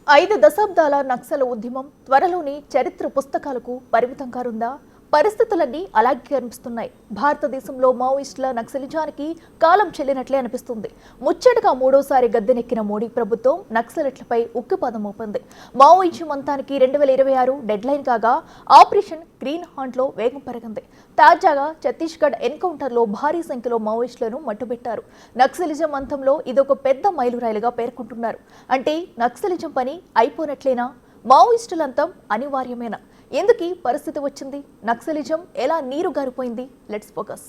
5 దశాబ్దాల నక్సల ఉద్యమం త్వరలోని చరిత్ర పుస్తకాలకు పరిమితం కానుందా? పరిస్థితులన్నీ అలాగే కనిపిస్తున్నాయి. భారతదేశంలో మావోయిస్టుల నక్సలిజానికి కాలం చెల్లినట్లే అనిపిస్తుంది. ముచ్చటగా మూడోసారి గద్దెనెక్కిన మోడీ ప్రభుత్వం నక్సలిట్లపై ఉక్కుపాదం మోపింది. మావోయిజం అంతానికి 2026 డెడ్లైన్ కాగా ఆపరేషన్ గ్రీన్ హాంట్లో వేగం పెరిగింది. తాజాగా ఛత్తీస్గఢ్ ఎన్కౌంటర్లో భారీ సంఖ్యలో మావోయిస్టులను మట్టుబెట్టారు. నక్సలిజం అంతంలో ఇదొక పెద్ద మైలురాయిలుగా పేర్కొంటున్నారు. అంటే నక్సలిజం పని అయిపోయినట్లేనా? మావోయిస్టుల అంతం అనివార్యమేనా? ఎందుకు పరిస్థితి వచ్చింది? నక్సలిజం ఎలా నీరు గారిపోయింది? Let's focus.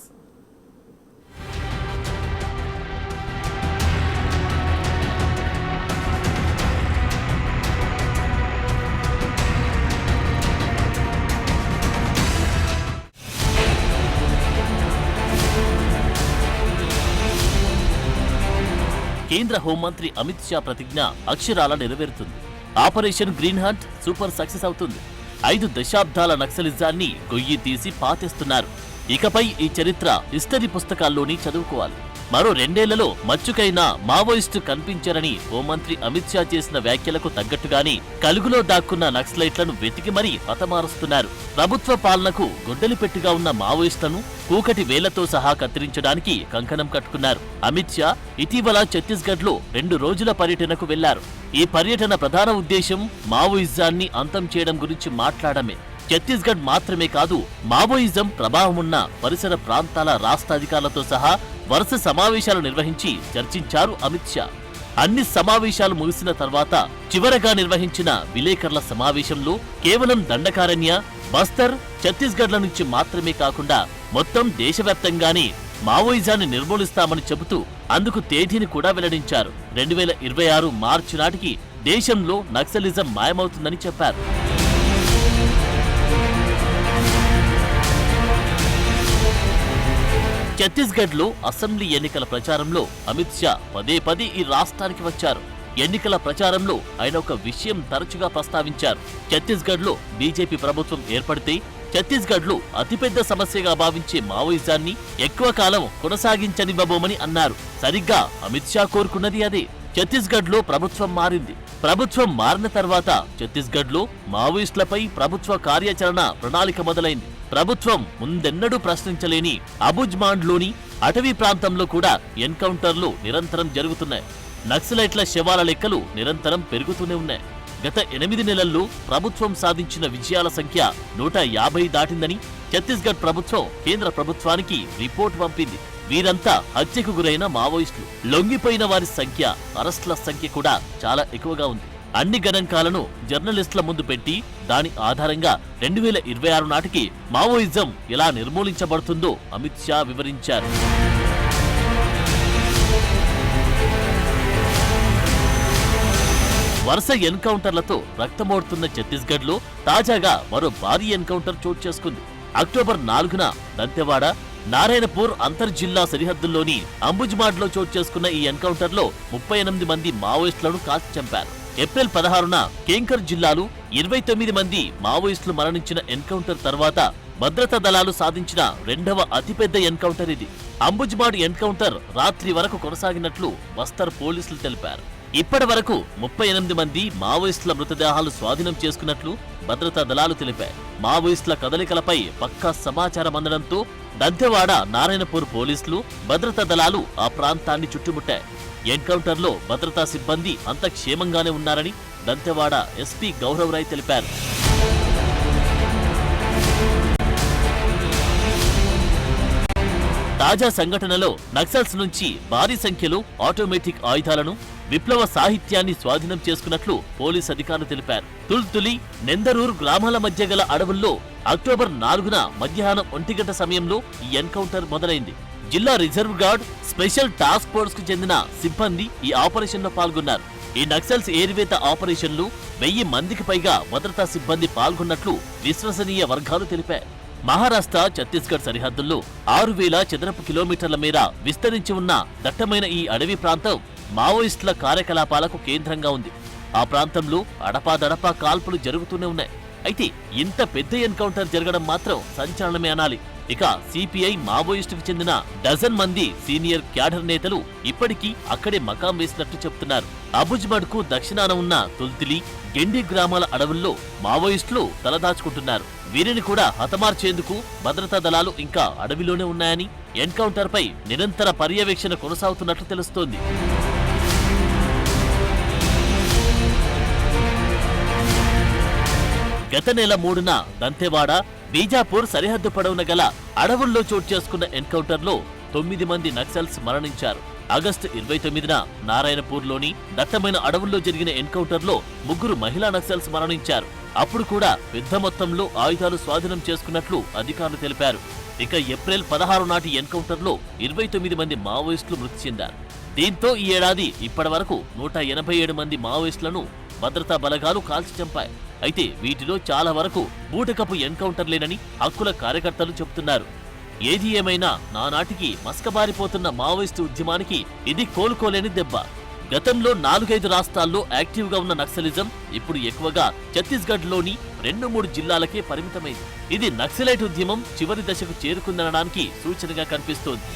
కేంద్ర హోంమంత్రి అమిత్ షా ప్రతిజ్ఞ అక్షరాల నెరవేరుతుంది. Operation green hunt super success అవుతుంది. 5 దశాబ్దాల నక్సలిజాన్ని గొయ్యి తీసి పాతేస్తున్నారు. ఇకపై ఈ చరిత్ర హిస్టరీ పుస్తకాల్లోని చదువుకోవాలి. మరో 2 ఏళ్లలో మచ్చుకైనా మావోయిస్టు కనిపించారని హోంమంత్రి అమిత్ షా చేసిన వ్యాఖ్యలకు తగ్గట్టుగానే కలుగులో దాక్కున్న నక్సలైట్లను వెతికి మరీ హతమారుస్తున్నారు. ప్రభుత్వ పాలనకు గొడ్డలిపెట్టుగా ఉన్న మావోయిస్టులను కూకటి వేలతో సహా కత్తిరించడానికి కంకణం కట్టుకున్నారు. అమిత్ షా ఇటీవల ఛత్తీస్గఢ్లో 2 రోజుల పర్యటనకు వెళ్లారు. ఈ పర్యటన ప్రధాన ఉద్దేశం మావోయిజాన్ని అంతం చేయడం గురించి మాట్లాడమే. ఛత్తీస్గఢ్ మాత్రమే కాదు, మావోయిజం ప్రభావమున్న పరిసర ప్రాంతాల రాష్ట్ర అధికారులతో సహా వరుస సమావేశాలు నిర్వహించి చర్చించారు అమిత్ షా. అన్ని సమావేశాలు ముగిసిన తర్వాత చివరగా నిర్వహించిన విలేకరుల సమావేశంలో కేవలం దండకారణ్య, బస్తర్, ఛత్తీస్గఢ్ల నుంచి మాత్రమే కాకుండా మొత్తం దేశవ్యాప్తంగానే మావోయిజాన్ని నిర్మూలిస్తామని చెబుతూ అందుకు తేదీని కూడా వెల్లడించారు. 2026 మార్చి నాటికి దేశంలో నక్సలిజం మాయమవుతుందని చెప్పారు. ఛత్తీస్గఢ్లో అసెంబ్లీ ఎన్నికల ప్రచారంలో అమిత్ షా పదే ఈ రాష్ట్రానికి వచ్చారు. ఎన్నికల ప్రచారంలో ఆయన ఒక విషయం తరచుగా ప్రస్తావించారు. ఛత్తీస్గఢ్లో బీజేపీ ప్రభుత్వం ఏర్పడితే ఛత్తీస్గఢ్లో అతిపెద్ద సమస్యగా భావించే మావోయిజాన్ని ఎక్కువ కాలం కొనసాగించనివ్వబోమని అన్నారు. సరిగ్గా అమిత్ షా కోరుకున్నది అదే. ఛత్తీస్గఢ్లో ప్రభుత్వం మారింది. ప్రభుత్వం మారిన తర్వాత ఛత్తీస్గఢ్లో మావోయిస్టులపై ప్రభుత్వ కార్యాచరణ ప్రణాళిక మొదలైంది. ప్రభుత్వం ముందెన్నడూ ప్రశ్నించలేని అబుజ్మాండ్లోని అటవీ ప్రాంతంలో కూడా ఎన్కౌంటర్లు నిరంతరం జరుగుతున్నాయి. నక్సలైట్ల శవాల లెక్కలు నిరంతరం పెరుగుతూనే ఉన్నాయి. గత 8 నెలల్లో ప్రభుత్వం సాధించిన విజయాల సంఖ్య 150 దాటిందని ఛత్తీస్గఢ్ ప్రభుత్వం కేంద్ర ప్రభుత్వానికి రిపోర్ట్ పంపింది. వీరంతా హత్యకు గురైన మావోయిస్టులు. లొంగిపోయిన వారి సంఖ్య, అరెస్టుల సంఖ్య కూడా చాలా ఎక్కువగా ఉంది. అన్ని గణాంకాలను జర్నలిస్టుల ముందు పెట్టి దాని ఆధారంగా 2026 నాటికి మావోయిజం ఎలా నిర్మూలించబడుతుందో అమిత్ షా వివరించారు. వరుస ఎన్కౌంటర్లతో రక్తమోడుతున్న ఛత్తీస్గఢ్లో తాజాగా మరో భారీ ఎన్కౌంటర్ చోటు చేసుకుంది. అక్టోబర్ 4న దంతెవాడ, నారాయణపూర్ అంతర్జిల్లా సరిహద్దుల్లోని అంబుజ్మాడ్లో చోటు చేసుకున్న ఈ ఎన్కౌంటర్లో 38 మంది మావోయిస్టులను కాల్చి చంపారు. ఏప్రిల్ 16న కేంకర్ జిల్లాలో 29 మంది మావోయిస్టులు మరణించిన ఎన్కౌంటర్ తర్వాత భద్రతా దళాలు సాధించిన 2వ అతిపెద్ద ఎన్కౌంటర్ ఇది. అంబుజ్మాడ్ ఎన్కౌంటర్ రాత్రి వరకు కొనసాగినట్లు బస్తర్ పోలీసులు తెలిపారు. ఇప్పటి వరకు 38 మంది మావోయిస్టుల మృతదేహాలు స్వాధీనం చేసుకున్నట్లు భద్రతా దళాలు తెలిపాయి. మావోయిస్టుల కదలికలపై పక్కా సమాచారం అందడంతో దంతెవాడ, నారాయణపూర్ పోలీసులు, భద్రతా దళాలు ఆ ప్రాంతాన్ని చుట్టుముట్టాయి. ఎన్కౌంటర్లో భద్రతా సిబ్బంది అంత క్షేమంగానే ఉన్నారని దంతెవాడ ఎస్పీ గౌరవ్ రాయ్ తెలిపారు. తాజా సంఘటనలో నక్సల్స్ నుంచి భారీ సంఖ్యలో ఆటోమేటిక్ ఆయుధాలను, విప్లవ సాహిత్యాన్ని స్వాధీనం చేసుకున్నట్లు పోలీస్ అధికారులు తెలిపారు. తుల్తులి, నెందరూర్ గ్రామాల మధ్య గల అడవుల్లో అక్టోబర్ 4న మధ్యాహ్నం 1 గంట సమయంలో ఈ ఎన్కౌంటర్ మొదలైంది. జిల్లా reserve guard, special task force కు చెందిన సిబ్బంది ఈ ఆపరేషన్ లో పాల్గొన్నారు. ఈ నక్సల్స్ ఏరివేత ఆపరేషన్లు 1000 మందికి పైగా భద్రతా సిబ్బంది పాల్గొన్నట్లు విశ్వసనీయ వర్గాలు తెలిపాయి. మహారాష్ట్ర, ఛత్తీస్గఢ్ సరిహద్దుల్లో 6000 చదరపు కిలోమీటర్ల మేర విస్తరించి ఉన్న దట్టమైన ఈ అడవి ప్రాంతం మావోయిస్టుల కార్యకలాపాలకు కేంద్రంగా ఉంది. ఆ ప్రాంతంలో అడపాదడపా కాల్పులు జరుగుతూనే ఉన్నాయి. అయితే ఇంత పెద్ద ఎన్కౌంటర్ జరగడం మాత్రం సంచలనమే అనాలి. ఇక సిపిఐ మావోయిస్టుకు చెందిన డజన్ మంది సీనియర్ క్యాడర్ నేతలు ఇప్పటికీ అక్కడే మకాం వేసినట్టు చెప్తున్నారు. అబుజ్మడ్కు దక్షిణాన ఉన్న తుల్తిలి, గెండి గ్రామాల అడవుల్లో మావోయిస్టులు తలదాచుకుంటున్నారు. వీరిని కూడా హతమార్చేందుకు భద్రతా దళాలు ఇంకా అడవిలోనే ఉన్నాయని ఎన్కౌంటర్పై నిరంతర పర్యవేక్షణ కొనసాగుతున్నట్లు తెలుస్తోంది. గత నెల 3న దంతెవాడ, బీజాపూర్ సరిహద్దు పొడవున గల అడవుల్లో చోటు చేసుకున్న ఎన్కౌంటర్లో 9 మంది నక్సల్స్ మరణించారు. ఆగస్టు 29న నారాయణపూర్లోని దట్టమైన అడవుల్లో జరిగిన ఎన్కౌంటర్లో 3 మహిళా నక్సల్స్ మరణించారు. అప్పుడు కూడా పెద్ద మొత్తంలో ఆయుధాలు స్వాధీనం చేసుకున్నట్లు అధికారులు తెలిపారు. ఇక ఏప్రిల్ 16 నాటి ఎన్కౌంటర్లో 29 మంది మావోయిస్టులు మృతి చెందారు. దీంతో ఈ ఏడాది ఇప్పటి వరకు 187 మంది మావోయిస్టులను భద్రతా బలగాలు కాల్చి చంపాయి. అయితే వీటిలో చాలా వరకు బూటకపు ఎన్కౌంటర్లేనని హక్కుల కార్యకర్తలు చెబుతున్నారు. ఏది ఏమైనా నానాటికి మస్కబారిపోతున్న మావోయిస్టు ఉద్యమానికి ఇది కోలుకోలేని దెబ్బ. గతంలో 4-5 రాష్ట్రాల్లో యాక్టివ్గా ఉన్న నక్సలిజం ఇప్పుడు ఎక్కువగా ఛత్తీస్గఢ్లోని 2-3 జిల్లాలకే పరిమితమైంది. ఇది నక్సలైట్ ఉద్యమం చివరి దశకు చేరుకుందనడానికి సూచనగా కనిపిస్తోంది.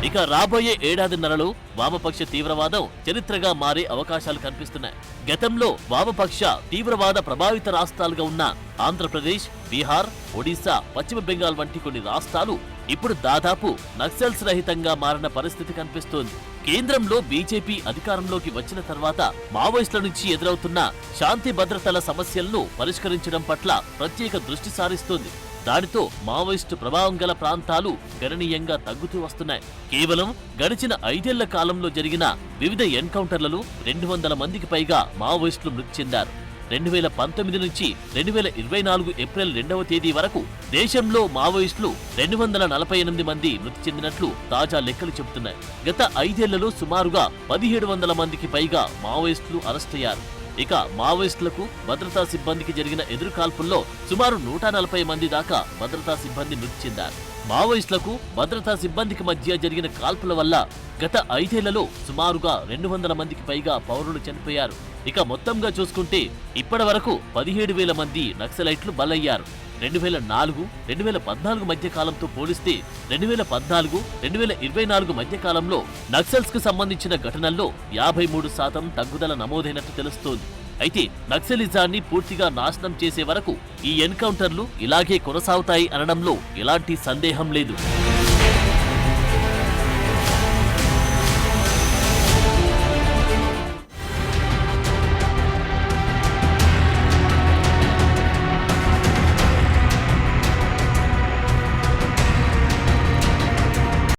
ఇక రాబోయే ఏడాదిన్నరలో వామపక్ష తీవ్రవాదం చరిత్రగా మారే అవకాశాలు కనిపిస్తున్నాయి. గతంలో వామపక్ష తీవ్రవాద ప్రభావిత రాష్ట్రాలుగా ఉన్న ఆంధ్రప్రదేశ్, బీహార్, ఒడిశా, పశ్చిమ బెంగాల్ వంటి కొన్ని రాష్ట్రాలు ఇప్పుడు దాదాపు నక్సల్స్ రహితంగా మారిన పరిస్థితి కనిపిస్తోంది. కేంద్రంలో బీజేపీ అధికారంలోకి వచ్చిన తర్వాత మావోయిస్టుల నుంచి ఎదురవుతున్న శాంతి భద్రతల సమస్యలను పరిష్కరించడం పట్ల ప్రత్యేక దృష్టి సారిస్తోంది. దానితో మావోయిస్టు ప్రభావం గల ప్రాంతాలు గణనీయంగా తగ్గుతూ వస్తున్నాయి. కేవలం గడిచిన 5 ఏళ్ల కాలంలో జరిగిన వివిధ ఎన్కౌంటర్లలో 200 మందికి పైగా మావోయిస్టులు మృతి చెందారు. 2019 నుంచి 2024 ఏప్రిల్ 2వ తేదీ వరకు దేశంలో మావోయిస్టులు 248 మంది మృతి చెందినట్లు తాజా లెక్కలు చెబుతున్నాయి. గత 5 ఏళ్లలో సుమారుగా 1700 మందికి పైగా మావోయిస్టులు అరెస్టయ్యారు. ఇక మావోయిస్టులకు భద్రతా సిబ్బందికి జరిగిన ఎదురుకాల్పుల్లో సుమారు 140 మంది దాకా భద్రతా సిబ్బంది మృతి చెందారు. మావోయిస్టులకు భద్రతా సిబ్బందికి మధ్య జరిగిన కాల్పుల వల్ల గత 5 ఏళ్లలో సుమారుగా 200 మందికి పైగా పౌరులు చనిపోయారు. ఇక మొత్తంగా చూసుకుంటే ఇప్పటి వరకు 17,000 మంది నక్సలైట్లు బలయ్యారు. 2004-2014 మధ్య కాలంతో పోలిస్తే 2014-2024 మధ్య కాలంలో నక్సల్స్ కు సంబంధించిన ఘటనల్లో 53% తగ్గుదల నమోదైనట్టు తెలుస్తోంది. అయితే నక్సలిజాన్ని పూర్తిగా నాశనం చేసే వరకు ఈ ఎన్కౌంటర్లు ఇలాగే కొనసాగుతాయి అనడంలో ఎలాంటి సందేహం లేదు.